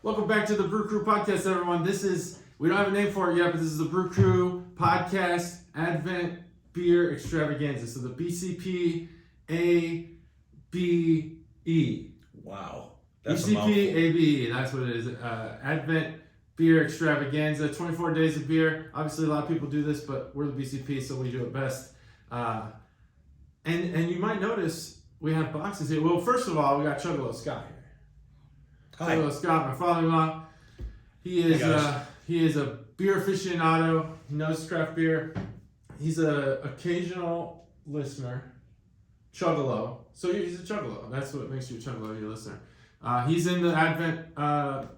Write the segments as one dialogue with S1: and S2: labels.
S1: Welcome back to the Brew Crew podcast, everyone. We don't have a name for it yet, but this is the Brew Crew podcast Advent Beer Extravaganza. So the BCP ABE.
S2: Wow. That's
S1: BCP ABE, that's what it is. Advent Beer Extravaganza, 24 days of beer. Obviously, a lot of people do this, but we're the BCP, so we do it best. And you might notice we have boxes here. Well, first of all, we got Chuggalo Scott here.
S2: Hi.
S1: Chuggalo Scott, my father-in-law. He is a beer aficionado. He knows craft beer. He's an occasional listener. Chuggalo. So he's a Chuggalo. That's what makes you a Chuggalo, your listener. He's in the Advent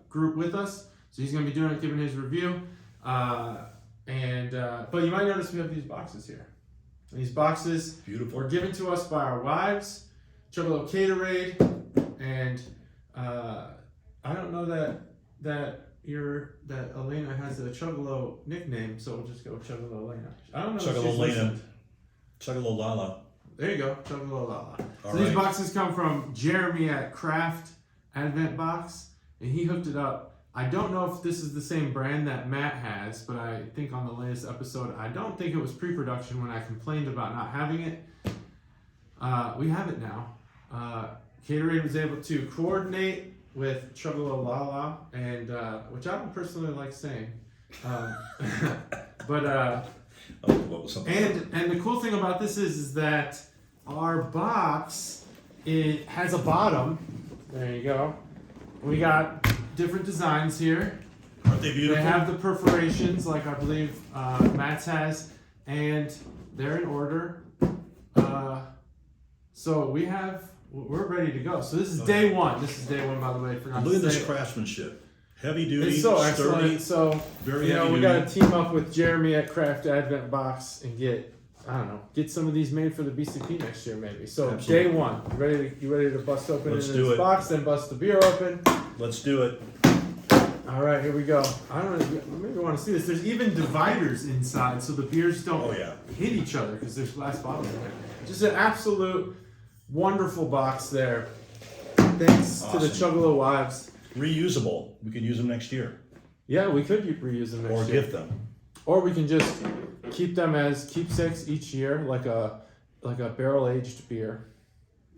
S1: group with us, so he's going to be giving his review. But you might notice we have these boxes here. And these boxes
S2: Beautiful.
S1: were given to us by our wives. Chuggalo Caterade, and I don't know that Elena has a Chuggalo nickname, so we'll just go Chuggalo Elena. I don't know.
S2: Chuggalo Elena. Chuggalo Lala.
S1: There you go, Chuggalo Lala.
S2: All
S1: These
S2: right.
S1: boxes come from Jeremy at Craft Advent Box, and he hooked it up. I don't know if this is the same brand that Matt has, but I think on the latest episode, I don't think it was pre-production when I complained about not having it. We have it now. Caterade was able to coordinate with Chuggalo Lala, and which I don't personally like saying.
S2: What was something?
S1: And the cool thing about this is that our box, it has a bottom. There you go. We got different designs here.
S2: Aren't they beautiful?
S1: They have the perforations, like I believe Matt's has, and they're in order. So we're ready to go. So this is day one. This is day one, by the way.
S2: Look at this craftsmanship. Heavy duty,
S1: It's so
S2: sturdy.
S1: excellent. So
S2: very heavy
S1: we
S2: duty.
S1: got to team up with Jeremy at Craft Advent Box and get some of these made for the BCP next year, maybe. So
S2: Absolutely.
S1: day one, you ready to bust open
S2: Let's
S1: into
S2: do
S1: this
S2: it.
S1: box, then bust the beer open.
S2: Let's do it.
S1: All right, here we go. I don't know. Maybe you want to see this. There's even dividers inside, so the beers don't hit each other because there's glass bottles in there. Just an absolute wonderful box there. Thanks to the
S2: Awesome.
S1: Chuggalo wives.
S2: Reusable. We could use them next year.
S1: Yeah, we could reuse them next
S2: Or
S1: year.
S2: gift them.
S1: Or we can just keep them as keepsakes each year, like a barrel aged beer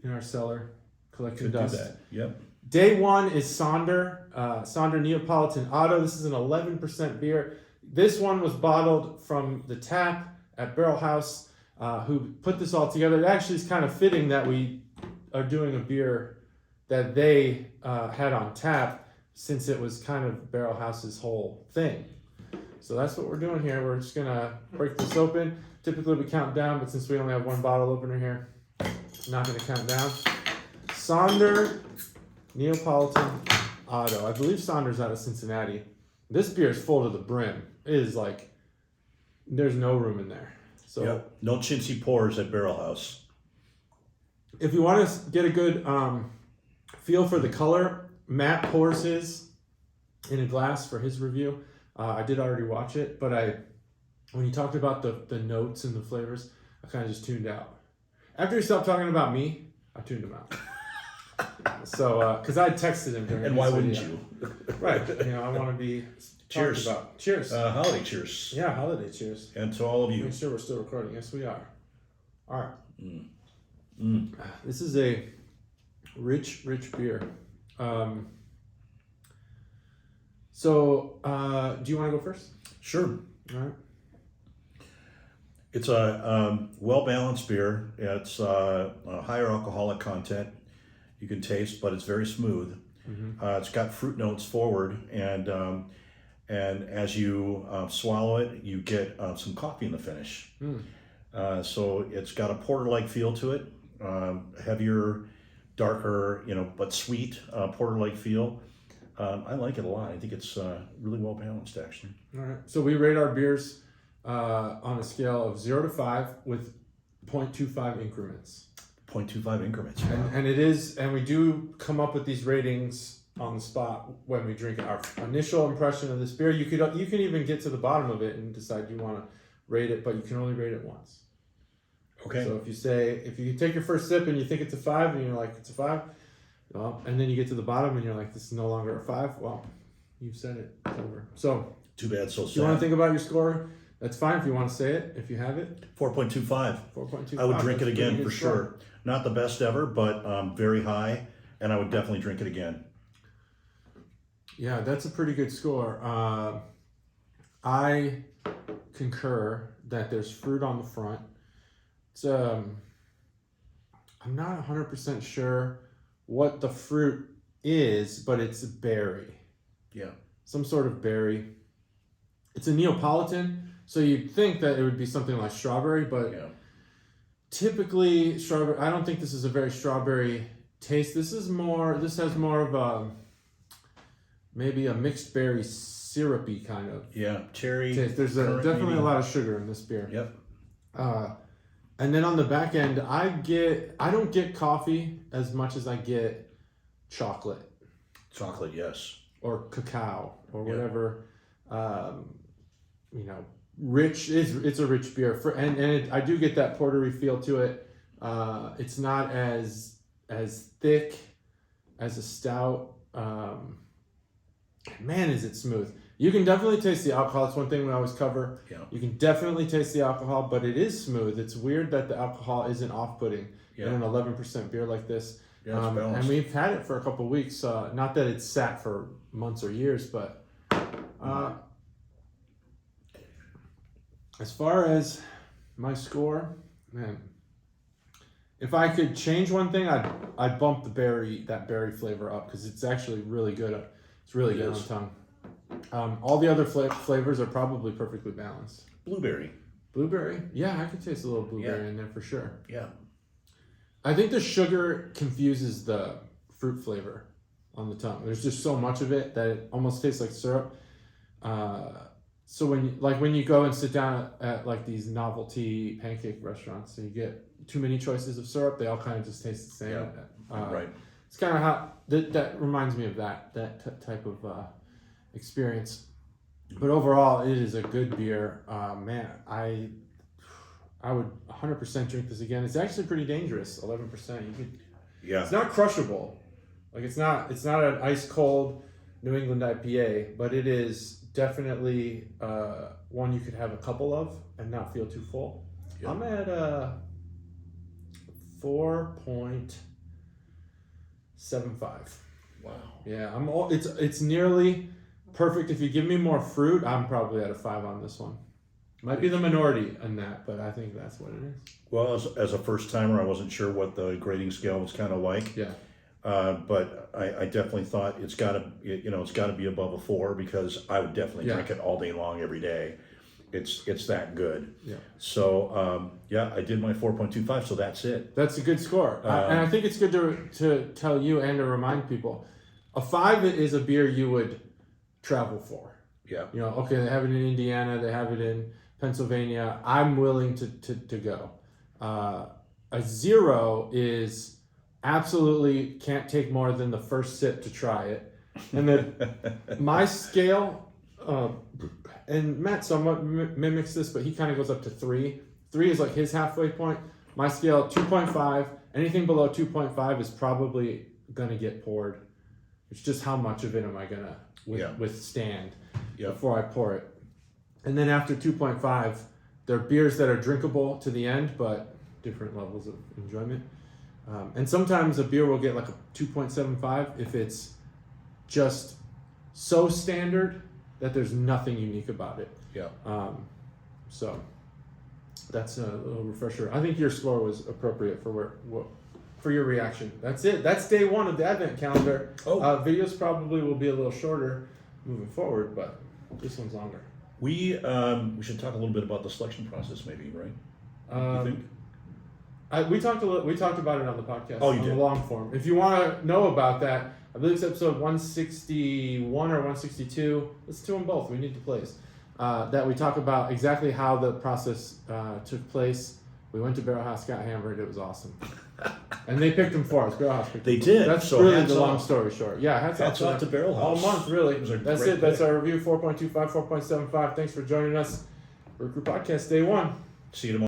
S1: in our cellar, collecting
S2: Could
S1: dust.
S2: do that. Yep.
S1: Day one is Sonder, Sonder Neopolitan Otto. This is an 11% beer. This one was bottled from the tap at Barrel House, who put this all together. It actually is kind of fitting that we are doing a beer that they had on tap, since it was kind of Barrel House's whole thing. So that's what we're doing here. We're just gonna break this open. Typically we count down, but since we only have one bottle opener here, I'm not gonna count down. Sonder Neopolitan Otto. I believe Sonder's out of Cincinnati. This beer is full to the brim. It is like, there's no room in there. So
S2: Yep. No chintzy pours at Barrel House.
S1: if you want to get a good feel for the color, Matt pours his in a glass for his review. I did already watch it, but when he talked about the notes and the flavors, I kind of just tuned out. After he stopped talking about me, I tuned him out. So, because I texted him during
S2: And
S1: this
S2: why wouldn't
S1: video.
S2: you?
S1: Right, I want to be
S2: Cheers.
S1: talked about. Cheers.
S2: Holiday cheers.
S1: Yeah, holiday cheers.
S2: And to all of you.
S1: Make sure we're still recording. Yes, we are. All right.
S2: Mm.
S1: This is a rich beer. So, do you want to go first?
S2: Sure.
S1: All right.
S2: It's a well-balanced beer. It's a higher alcoholic content you can taste, but it's very smooth.
S1: Mm-hmm.
S2: It's got fruit notes forward, and as you swallow it, you get some coffee in the finish. So it's got a porter-like feel to it, heavier, darker, but sweet porter-like feel. I like it a lot. I think it's really well-balanced, actually.
S1: All right. So we rate our beers on a scale of 0 to 5 with 0.25 increments.
S2: 0.25 increments.
S1: And we do come up with these ratings on the spot when we drink it. Our initial impression of this beer, you can even get to the bottom of it and decide you want to rate it, but you can only rate it once.
S2: Okay.
S1: So if you take your first sip and you think it's a 5 and you're like, it's a 5, Well, and then you get to the bottom and you're like, this is no longer a 5. Well, you've said it. It's over. So,
S2: Too bad, so
S1: if you want to
S2: sad.
S1: think about your score, that's fine if you want to say it, if you have it.
S2: 4.25.
S1: 4.25.
S2: I would drink it
S1: That's a pretty
S2: again
S1: good
S2: for
S1: score.
S2: sure. Not the best ever, but very high, and I would definitely drink it again.
S1: Yeah, that's a pretty good score. I concur that there's fruit on the front. It's I'm not 100% sure what the fruit is, but it's a berry.
S2: Yeah.
S1: Some sort of berry. It's a Neopolitan, so you'd think that it would be something like strawberry, but
S2: Yeah.
S1: typically strawberry. I don't think this is a very strawberry taste. This has more of a maybe a mixed berry syrupy kind of
S2: Yeah. Cherry.
S1: taste. There's definitely
S2: maybe.
S1: a lot of sugar in this beer.
S2: Yep.
S1: And then on the back end, I don't get coffee as much as I get chocolate
S2: Chocolate, yes.
S1: or cacao or
S2: Yeah.
S1: whatever. Rich it's a rich beer I do get that portery feel to it. It's not as thick as a stout. Man, is it smooth. You can definitely taste the alcohol. It's one thing we always cover.
S2: Yeah.
S1: You can definitely taste the alcohol, but it is smooth. It's weird that the alcohol isn't off-putting in an 11% beer like this.
S2: Yeah, it's balanced.
S1: And we've had it for a couple of weeks. Not that it's sat for months or years, but as far as my score, man, if I could change one thing, I'd bump that berry flavor up because it's actually really good. It's really good on the tongue. All the other flavors are probably perfectly balanced.
S2: Blueberry.
S1: Blueberry, yeah, I could taste a little blueberry in there for sure.
S2: Yeah.
S1: I think the sugar confuses the fruit flavor on the tongue. There's just so much of it that it almost tastes like syrup. So when you go and sit down at like these novelty pancake restaurants and you get too many choices of syrup, they all kind of just taste the same.
S2: Yeah. Right.
S1: It's kind of how that reminds me of that type of experience. But overall, it is a good beer. Man, I would 100% drink this again. It's actually pretty dangerous. 11%.
S2: Yeah.
S1: It's not crushable. Like it's not an ice cold New England IPA, but it is definitely one you could have a couple of and not feel too full. Yeah. I'm at 4.75.
S2: Wow.
S1: Yeah, it's nearly perfect. If you give me more fruit, I'm probably at a 5 on this one. Might be the minority in that, but I think that's what it is.
S2: Well, as a first timer, I wasn't sure what the grading scale was kind of like.
S1: Yeah.
S2: But I definitely thought it's got to be above a 4 because I would definitely drink it all day long every day. It's that good.
S1: Yeah.
S2: So I did my 4.25. So that's it.
S1: That's a good score, and I think it's good to tell you and to remind people, a 5 is a beer you would travel for.
S2: Yeah.
S1: Okay, they have it in Indiana, they have it in Pennsylvania. I'm willing to go. A 0 is absolutely can't take more than the first sip to try it. And then my scale, and Matt somewhat mimics this, but he kind of goes up to 3. 3 is like his halfway point. My scale, 2.5. Anything below 2.5 is probably going to get poured. It's just how much of it am I going to withstand before I pour it. And then after 2.5, there are beers that are drinkable to the end, but different levels of enjoyment. And sometimes a beer will get like a 2.75 if it's just so standard that there's nothing unique about it.
S2: Yeah.
S1: So that's a little refresher. I think your score was appropriate for for your reaction. That's it. That's day 1 of the Advent calendar. Videos probably will be a little shorter moving forward, but this one's longer.
S2: We should talk a little bit about the selection process, maybe, right? You think?
S1: We talked about it on the podcast.
S2: Oh, you
S1: on
S2: did?
S1: the long form. If you want to know about that, I believe it's episode 161 or 162. Listen to them both. We need to place that we talk about exactly how the process took place. We went to Barrel House, got hammered. It was awesome, and they picked them for us. Barrel House picked
S2: They
S1: them.
S2: did.
S1: That's
S2: So
S1: really
S2: hats
S1: the long
S2: off.
S1: story short. Yeah, hats off
S2: to Barrel House.
S1: all month, really.
S2: It was a
S1: That's
S2: great
S1: it. That's
S2: day.
S1: our review. 4.25, 4.75. Thanks for joining us. Brew Crew Podcast Day 1.
S2: See you tomorrow.